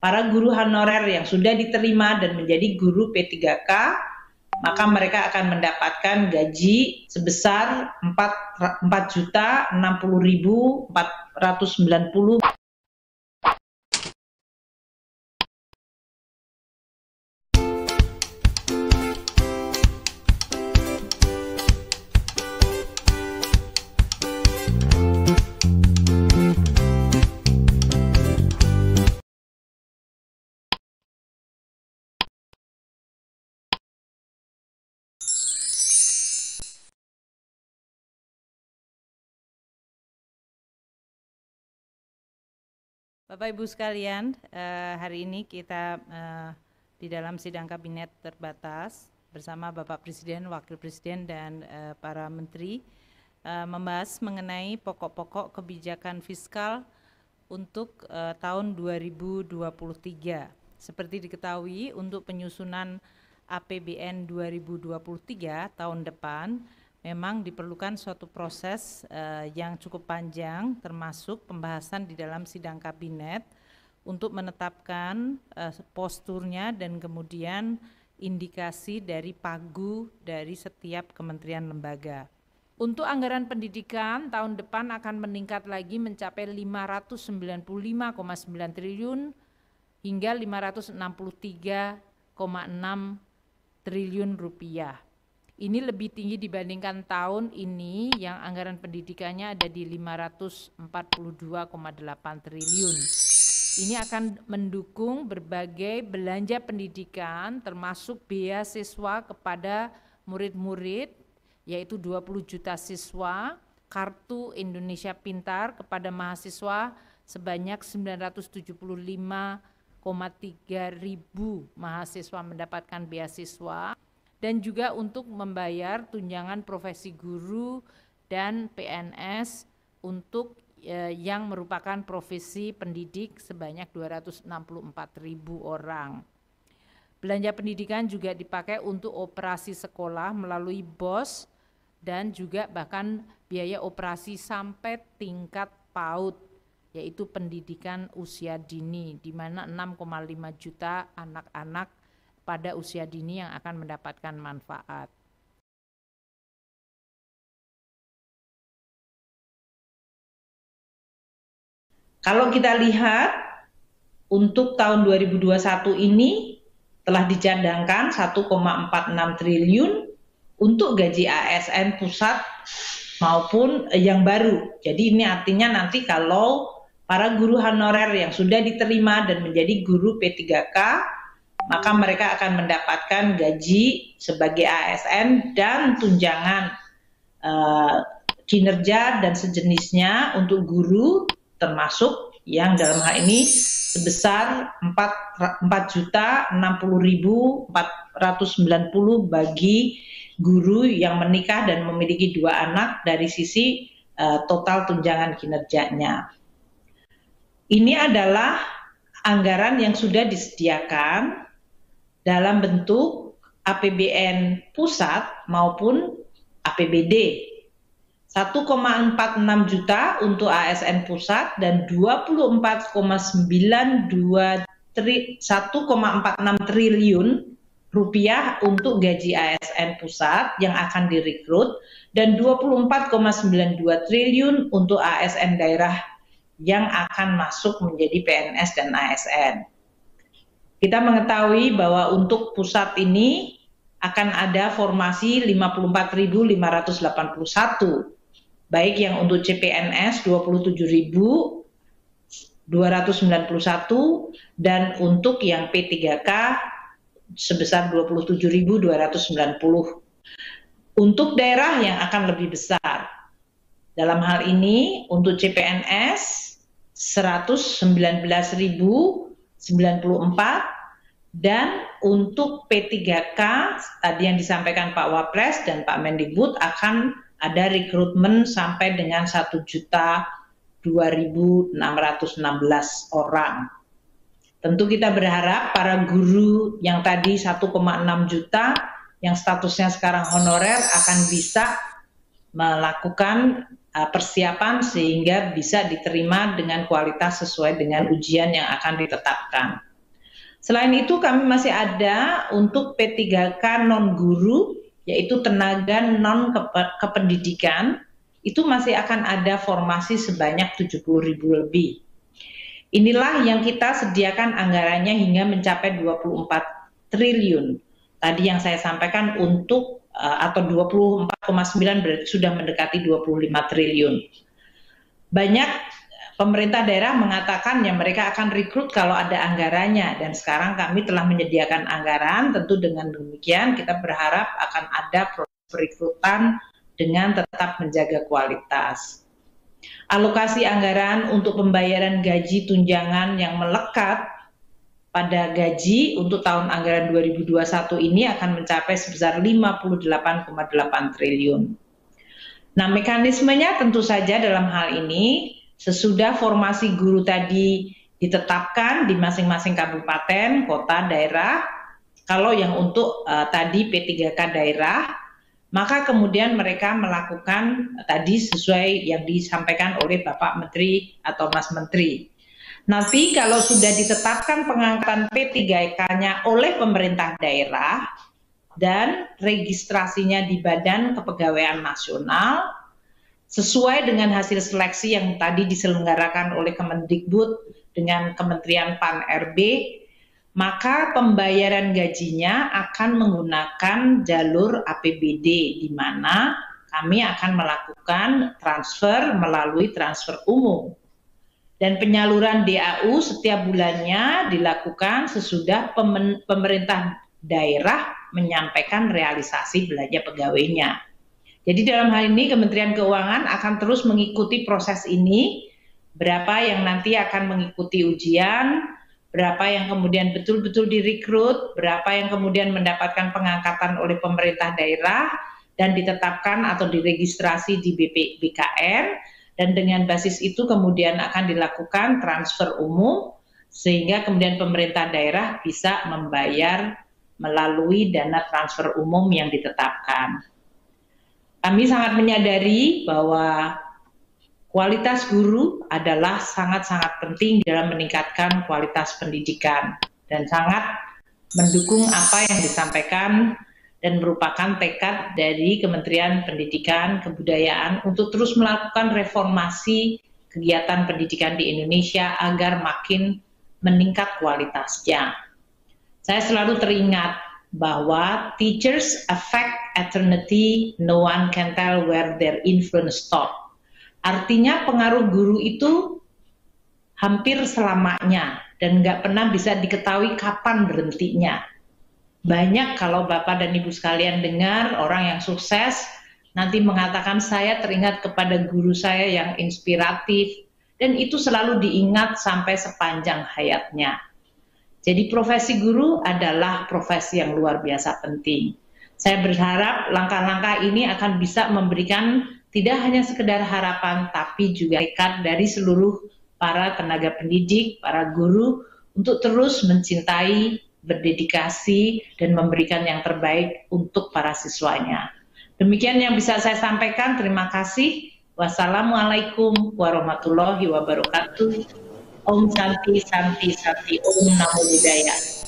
para guru honorer yang sudah diterima dan menjadi guru P3K, maka mereka akan mendapatkan gaji sebesar 4.060.490. Bapak Ibu sekalian, hari ini kita di dalam sidang kabinet terbatas bersama Bapak Presiden, Wakil Presiden, dan para menteri membahas mengenai pokok-pokok kebijakan fiskal untuk tahun 2023. Seperti diketahui, untuk penyusunan APBN 2023 tahun depan memang diperlukan suatu proses yang cukup panjang, termasuk pembahasan di dalam sidang kabinet untuk menetapkan posturnya dan kemudian indikasi dari pagu dari setiap kementerian lembaga. Untuk anggaran pendidikan tahun depan akan meningkat lagi mencapai 595,9 triliun hingga 563,6 triliun rupiah. Ini lebih tinggi dibandingkan tahun ini yang anggaran pendidikannya ada di 542,8 triliun. Ini akan mendukung berbagai belanja pendidikan termasuk beasiswa kepada murid-murid, yaitu 20 juta siswa, kartu Indonesia Pintar kepada mahasiswa sebanyak 975,3 ribu mahasiswa mendapatkan beasiswa, dan juga untuk membayar tunjangan profesi guru dan PNS untuk yang merupakan profesi pendidik sebanyak 264.000 orang. Belanja pendidikan juga dipakai untuk operasi sekolah melalui BOS dan juga bahkan biaya operasi sampai tingkat PAUD, yaitu pendidikan usia dini, di mana 6,5 juta anak-anak pada usia dini yang akan mendapatkan manfaat. Kalau kita lihat untuk tahun 2021 ini telah dicadangkan 1,46 triliun untuk gaji ASN pusat maupun yang baru. Jadi ini artinya nanti kalau para guru honorer yang sudah diterima dan menjadi guru P3K, maka mereka akan mendapatkan gaji sebagai ASN dan tunjangan kinerja dan sejenisnya untuk guru, termasuk yang dalam hal ini sebesar 4.060.490 bagi guru yang menikah dan memiliki 2 anak dari sisi total tunjangan kinerjanya. Ini adalah anggaran yang sudah disediakan dalam bentuk APBN pusat maupun APBD. 1,46 juta untuk ASN pusat dan 1,46 triliun rupiah untuk gaji ASN pusat yang akan direkrut dan 24,92 triliun untuk ASN daerah yang akan masuk menjadi PNS dan ASN. Kita mengetahui bahwa untuk pusat ini akan ada formasi 54.581, baik yang untuk CPNS 27.291 dan untuk yang P3K sebesar 27.290. Untuk daerah yang akan lebih besar, dalam hal ini untuk CPNS 119.094 dan untuk P3K tadi yang disampaikan Pak Wapres dan Pak Mendikbud akan ada rekrutmen sampai dengan 1.002.616 orang. Tentu kita berharap para guru yang tadi 1,6 juta yang statusnya sekarang honorer akan bisa melakukan persiapan sehingga bisa diterima dengan kualitas sesuai dengan ujian yang akan ditetapkan. Selain itu kami masih ada untuk P3K non-guru, yaitu tenaga non-kependidikan, itu masih akan ada formasi sebanyak 70.000 lebih. Inilah yang kita sediakan anggarannya hingga mencapai 24 triliun. Tadi yang saya sampaikan untuk atau 24,9 berarti sudah mendekati 25 triliun. Banyak pemerintah daerah mengatakan ya mereka akan rekrut kalau ada anggarannya, dan sekarang kami telah menyediakan anggaran. Tentu dengan demikian kita berharap akan ada proses perekrutan dengan tetap menjaga kualitas. Alokasi anggaran untuk pembayaran gaji tunjangan yang melekat pada gaji untuk tahun anggaran 2021 ini akan mencapai sebesar 58,8 triliun. Nah, mekanismenya tentu saja dalam hal ini sesudah formasi guru tadi ditetapkan di masing-masing kabupaten, kota, daerah. Kalau yang untuk tadi P3K daerah, maka kemudian mereka melakukan tadi sesuai yang disampaikan oleh Bapak Menteri atau Mas Menteri. Nanti kalau sudah ditetapkan pengangkatan P3K-nya oleh pemerintah daerah dan registrasinya di Badan Kepegawaian Nasional sesuai dengan hasil seleksi yang tadi diselenggarakan oleh Kemendikbud dengan Kementerian Pan-RB, maka pembayaran gajinya akan menggunakan jalur APBD, di mana kami akan melakukan transfer melalui transfer umum. Dan penyaluran DAU setiap bulannya dilakukan sesudah pemerintah daerah menyampaikan realisasi belanja pegawainya. Jadi dalam hal ini Kementerian Keuangan akan terus mengikuti proses ini, berapa yang nanti akan mengikuti ujian, berapa yang kemudian betul-betul direkrut, berapa yang kemudian mendapatkan pengangkatan oleh pemerintah daerah dan ditetapkan atau diregistrasi di BKN, dan dengan basis itu kemudian akan dilakukan transfer umum sehingga kemudian pemerintah daerah bisa membayar melalui dana transfer umum yang ditetapkan. Kami sangat menyadari bahwa kualitas guru adalah sangat-sangat penting dalam meningkatkan kualitas pendidikan dan sangat mendukung apa yang disampaikan dan merupakan tekad dari Kementerian Pendidikan Kebudayaan untuk terus melakukan reformasi kegiatan pendidikan di Indonesia agar makin meningkat kualitasnya. Saya selalu teringat bahwa teachers affect eternity, no one can tell where their influence stop. Artinya pengaruh guru itu hampir selamanya dan nggak pernah bisa diketahui kapan berhentinya. Banyak kalau Bapak dan Ibu sekalian dengar orang yang sukses nanti mengatakan saya teringat kepada guru saya yang inspiratif, dan itu selalu diingat sampai sepanjang hayatnya. Jadi profesi guru adalah profesi yang luar biasa penting. Saya berharap langkah-langkah ini akan bisa memberikan tidak hanya sekedar harapan, tapi juga tekad dari seluruh para tenaga pendidik, para guru, untuk terus mencintai, berdedikasi, dan memberikan yang terbaik untuk para siswanya. Demikian yang bisa saya sampaikan. Terima kasih. Wassalamualaikum warahmatullahi wabarakatuh. Om Santi Santi Santi Om Namo Buddhaya.